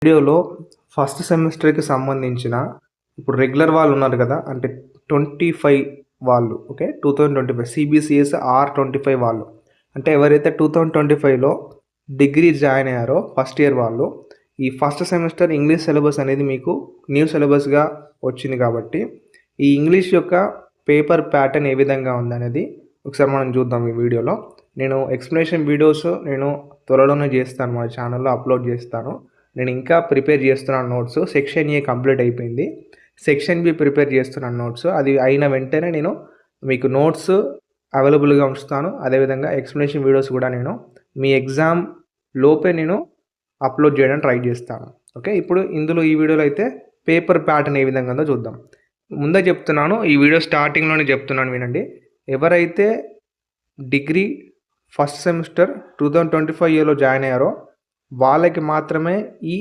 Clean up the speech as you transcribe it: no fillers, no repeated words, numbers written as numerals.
వీడియోలో ఫస్ట్ సెమిస్టర్‌కి సంబంధించిన ఇప్పుడు రెగ్యులర్ వాళ్ళు ఉన్నారు కదా! అంటే 25 వాళ్ళు ఓకే. 2025 సీబీసీఎస్ R25 వాళ్ళు. అంటే ఎవరైతే 2025లో డిగ్రీ జాయిన్ అయ్యారో ఫస్ట్ ఇయర్ వాళ్ళు, ఈ ఫస్ట్ సెమిస్టర్ ఇంగ్లీష్ సిలబస్ అనేది మీకు న్యూ సిలబస్‌గా వచ్చింది కాబట్టి, ఈ ఇంగ్లీష్ యొక్క పేపర్ ప్యాటర్న్ ఏ విధంగా ఉందనేది ఒకసారి మనం చూద్దాం ఈ వీడియోలో. నేను ఎక్స్‌ప్లనేషన్ వీడియోస్ త్వరలోనే చేస్తాను. మన ఛానెల్‌లో అప్‌లోడ్ చేస్తాను. నేను ఇంకా ప్రిపేర్ చేస్తున్నాను నోట్స్. సెక్షన్ ఏ కంప్లీట్ అయిపోయింది. సెక్షన్ బి ప్రిపేర్ చేస్తున్నాను నోట్స్. అది అయిన వెంటనే నేను మీకు నోట్స్ అవైలబుల్‌గా ఉంచుతాను. అదేవిధంగా ఎక్స్‌ప్లనేషన్ వీడియోస్ కూడా నేను మీ ఎగ్జామ్ లోపే నేను అప్‌లోడ్ చేయడానికి ట్రై చేస్తాను. ఓకే. ఇప్పుడు ఈ వీడియోలో అయితే పేపర్ ప్యాటర్న్ ఏ విధంగా ఉందో చూద్దాం. ముందే చెప్తున్నాను, ఈ వీడియో స్టార్టింగ్‌లోనే చెప్తున్నాను వినండి. ఎవరైతే డిగ్రీ ఫస్ట్ సెమిస్టర్ 2025 ఇయర్‌లో జాయిన్ అయ్యారో వాళ్ళకి మాత్రమే ఈ